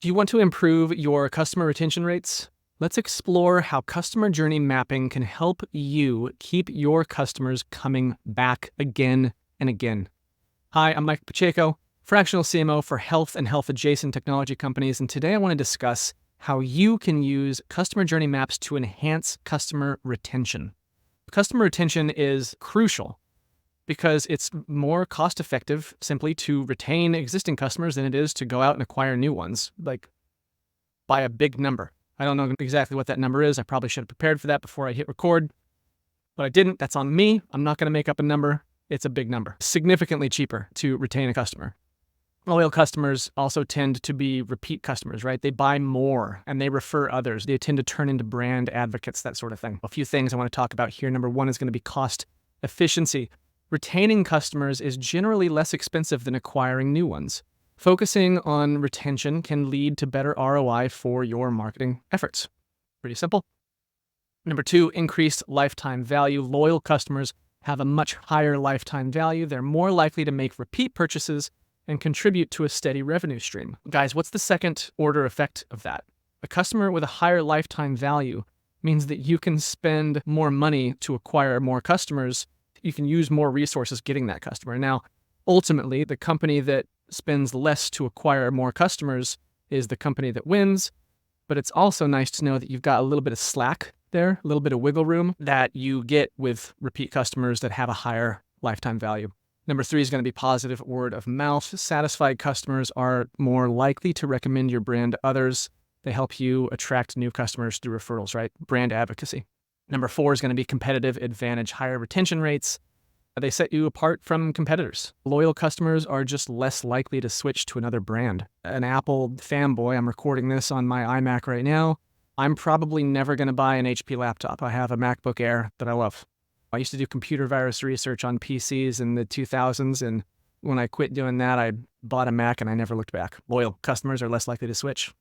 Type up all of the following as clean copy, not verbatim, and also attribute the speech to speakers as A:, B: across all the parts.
A: Do you want to improve your customer retention rates? Let's explore how customer journey mapping can help you keep your customers coming back again and again. Hi, I'm Mike Pacheco, fractional CMO for health and health adjacent technology companies, and today I want to discuss how you can use customer journey maps to enhance customer retention. Customer retention is crucial because it's more cost effective simply to retain existing customers than it is to go out and acquire new ones, like by a big number. I don't know exactly what that number is. I probably should have prepared for that before I hit record, but I didn't. That's on me. I'm not going to make up a number. It's a big number. Significantly cheaper to retain a customer. Loyal customers also tend to be repeat customers, right? They buy more and they refer others. They tend to turn into brand advocates, that sort of thing. A few things I want to talk about here. Number one is going to be cost efficiency. Retaining customers is generally less expensive than acquiring new ones. Focusing on retention can lead to better ROI for your marketing efforts. Pretty simple. Number two, increased lifetime value. Loyal customers have a much higher lifetime value. They're more likely to make repeat purchases and contribute to a steady revenue stream. Guys, what's the second order effect of that? A customer with a higher lifetime value means that you can spend more money to acquire more customers. You can use more resources getting that customer. Now, ultimately, the company that spends less to acquire more customers is the company that wins, but it's also nice to know that you've got a little bit of slack there, a little bit of wiggle room that you get with repeat customers that have a higher lifetime value. Number three is going to be positive word of mouth. Satisfied customers are more likely to recommend your brand to others. They help you attract new customers through referrals, right? Brand advocacy. Number four is going to be competitive advantage, higher retention rates. They set you apart from competitors. Loyal customers are just less likely to switch to another brand. An Apple fanboy, I'm recording this on my iMac right now. I'm probably never going to buy an HP laptop. I have a MacBook Air that I love. I used to do computer virus research on PCs in the 2000s, and when I quit doing that, I bought a Mac and I never looked back. Loyal customers are less likely to switch.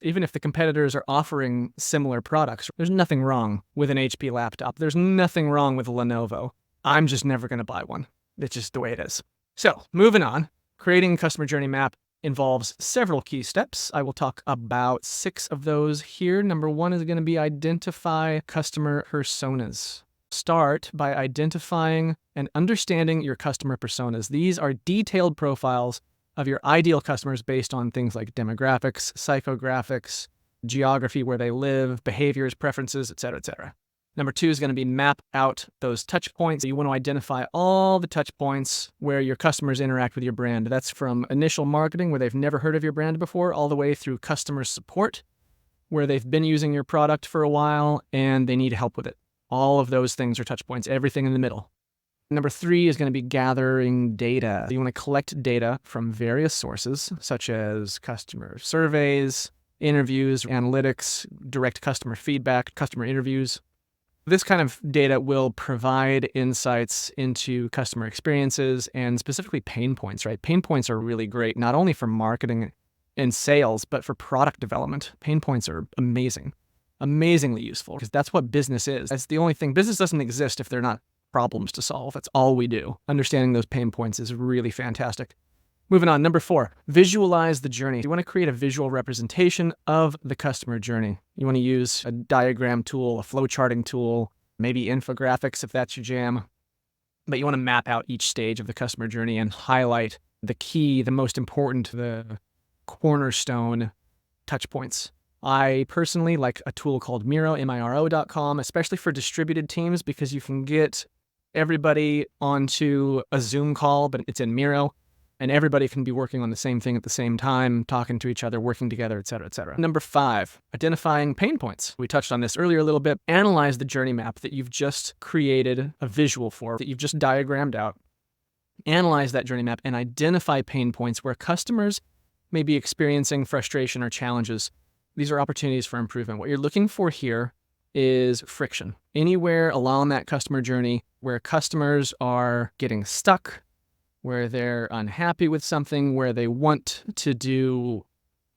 A: Even if the competitors are offering similar products, there's nothing wrong with an HP laptop. There's nothing wrong with a Lenovo. I'm just never going to buy one. It's just the way it is. So, moving on, creating a customer journey map involves several key steps. I will talk about 6 of those here. Number one is going to be identify customer personas. Start by identifying and understanding your customer personas. These are detailed profiles of your ideal customers based on things like demographics, psychographics, geography, where they live, behaviors, preferences, etc., etc. Number two is going to be map out those touch points. You want to identify all the touch points where your customers interact with your brand. That's from initial marketing, where they've never heard of your brand before, all the way through customer support, where they've been using your product for a while and they need help with it. All of those things are touch points, everything in the middle. Number three is going to be gathering data. You want to collect data from various sources, such as customer surveys, interviews, analytics, direct customer feedback, customer interviews. This kind of data will provide insights into customer experiences and specifically pain points, right? Pain points are really great, not only for marketing and sales, but for product development. Pain points are amazing, amazingly useful, because that's what business is. That's the only thing. Business doesn't exist if they're not problems to solve. That's all we do. Understanding those pain points is really fantastic. Moving on, number 4, visualize the journey. You want to create a visual representation of the customer journey. You want to use a diagram tool, a flow charting tool, maybe infographics if that's your jam. But you want to map out each stage of the customer journey and highlight the key, the most important, the cornerstone touch points. I personally like a tool called Miro, Miro.com, especially for distributed teams, because you can get everybody onto a Zoom call, but it's in Miro. And everybody can be working on the same thing at the same time, talking to each other, working together, et cetera, et cetera. Number 5, identifying pain points. We touched on this earlier a little bit. Analyze the journey map that you've just created a visual for, that you've just diagrammed out. Analyze that journey map and identify pain points where customers may be experiencing frustration or challenges. These are opportunities for improvement. What you're looking for here is friction. Anywhere along that customer journey where customers are getting stuck, where they're unhappy with something, where they want to do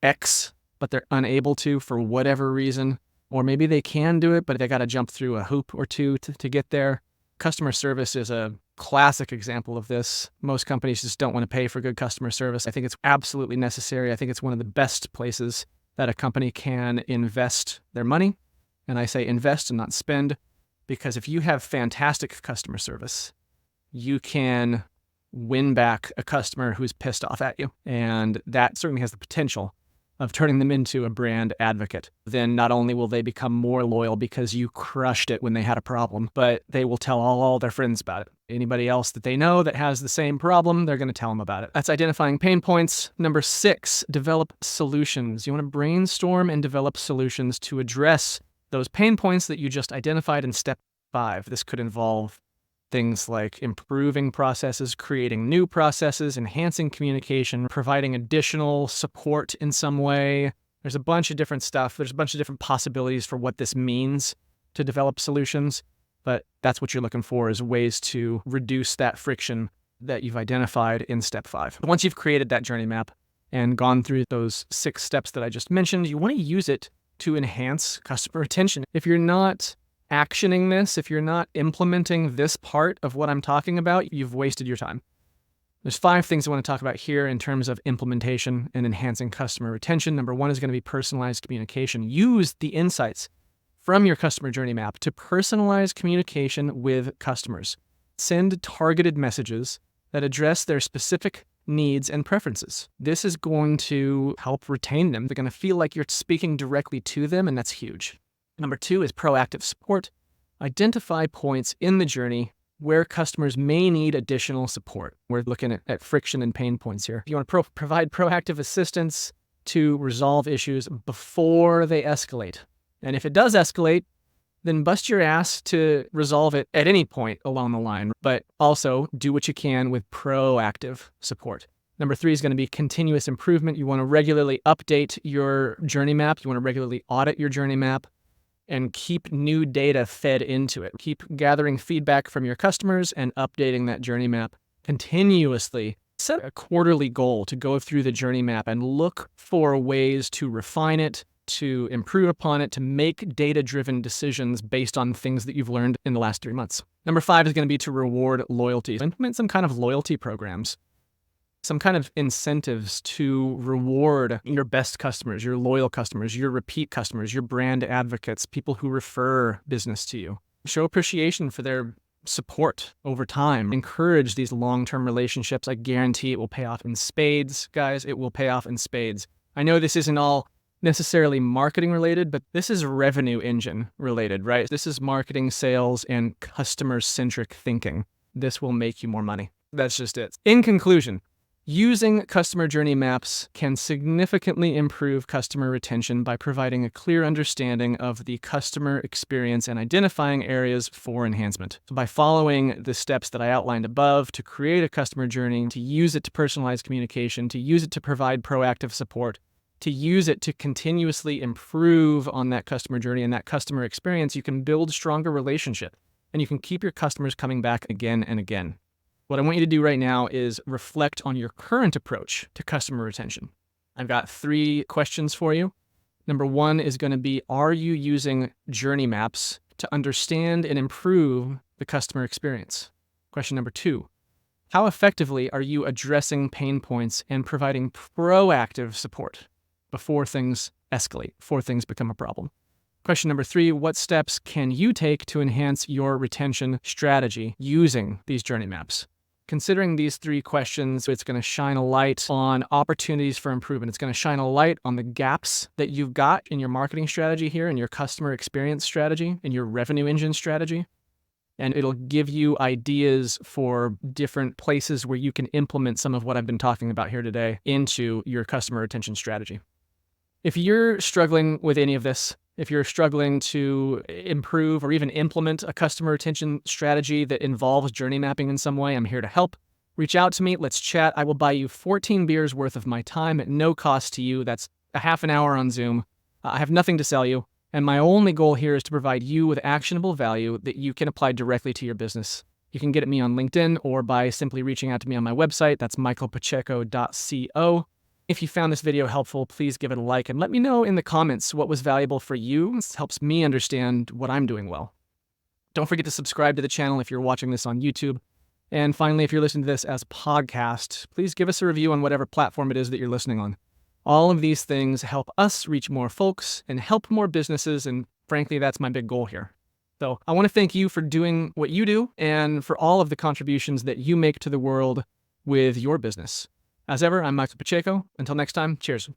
A: X, but they're unable to for whatever reason, or maybe they can do it, but they got to jump through a hoop or two to get there. Customer service is a classic example of this. Most companies just don't want to pay for good customer service. I think it's absolutely necessary. I think it's one of the best places that a company can invest their money. And I say invest and not spend, because if you have fantastic customer service, you can win back a customer who's pissed off at you. And that certainly has the potential of turning them into a brand advocate. Then not only will they become more loyal because you crushed it when they had a problem, but they will tell all their friends about it. Anybody else that they know that has the same problem, they're going to tell them about it. That's identifying pain points. Number 6, develop solutions. You want to brainstorm and develop solutions to address those pain points that you just identified in step 5. This could involve things like improving processes, creating new processes, enhancing communication, providing additional support in some way. There's a bunch of different stuff. There's a bunch of different possibilities for what this means to develop solutions, but that's what you're looking for, is ways to reduce that friction that you've identified in step 5. Once you've created that journey map and gone through those 6 steps that I just mentioned, you want to use it to enhance customer retention. If you're not actioning this, if you're not implementing this part of what I'm talking about, you've wasted your time. There's 5 things I want to talk about here in terms of implementation and enhancing customer retention. Number 1 is going to be personalized communication. Use the insights from your customer journey map to personalize communication with customers. Send targeted messages that address their specific needs and preferences. This is going to help retain them. They're going to feel like you're speaking directly to them, and that's huge. Number 2 is proactive support. Identify points in the journey where customers may need additional support. We're looking at friction and pain points here. You want to provide proactive assistance to resolve issues before they escalate. And if it does escalate, then bust your ass to resolve it at any point along the line, but also do what you can with proactive support. Number 3 is going to be continuous improvement. You want to regularly update your journey map. You want to regularly audit your journey map and keep new data fed into it. Keep gathering feedback from your customers and updating that journey map continuously. Set a quarterly goal to go through the journey map and look for ways to refine it, to improve upon it, to make data-driven decisions based on things that you've learned in the last 3 months. Number 5 is going to be to reward loyalty. Implement some kind of loyalty programs, some kind of incentives to reward your best customers, your loyal customers, your repeat customers, your brand advocates, people who refer business to you. Show appreciation for their support over time. Encourage these long-term relationships. I guarantee it will pay off in spades, guys. It will pay off in spades. I know this isn't all necessarily marketing related, but this is revenue engine related, right? This is marketing, sales, and customer-centric thinking. This will make you more money. That's just it. In conclusion, using customer journey maps can significantly improve customer retention by providing a clear understanding of the customer experience and identifying areas for enhancement. So by following the steps that I outlined above to create a customer journey, to use it to personalize communication, to use it to provide proactive support, to use it to continuously improve on that customer journey and that customer experience, you can build stronger relationship and you can keep your customers coming back again and again. What I want you to do right now is reflect on your current approach to customer retention. I've got 3 questions for you. Number 1 is going to be, are you using journey maps to understand and improve the customer experience? Question number 2, how effectively are you addressing pain points and providing proactive support before things escalate, before things become a problem? Question number 3, what steps can you take to enhance your retention strategy using these journey maps? Considering these 3 questions, it's going to shine a light on opportunities for improvement. It's going to shine a light on the gaps that you've got in your marketing strategy here, in your customer experience strategy, in your revenue engine strategy. And it'll give you ideas for different places where you can implement some of what I've been talking about here today into your customer retention strategy. If you're struggling with any of this, if you're struggling to improve or even implement a customer retention strategy that involves journey mapping in some way, I'm here to help. Reach out to me. Let's chat. I will buy you 14 beers worth of my time at no cost to you. That's a half an hour on Zoom. I have nothing to sell you. And my only goal here is to provide you with actionable value that you can apply directly to your business. You can get at me on LinkedIn or by simply reaching out to me on my website. That's michaelpacheco.co. If you found this video helpful, please give it a like and let me know in the comments what was valuable for you. This helps me understand what I'm doing well. Don't forget to subscribe to the channel if you're watching this on YouTube. And finally, if you're listening to this as a podcast, please give us a review on whatever platform it is that you're listening on. All of these things help us reach more folks and help more businesses, and frankly, that's my big goal here. So I want to thank you for doing what you do and for all of the contributions that you make to the world with your business. As ever, I'm Michael Pacheco. Until next time, cheers.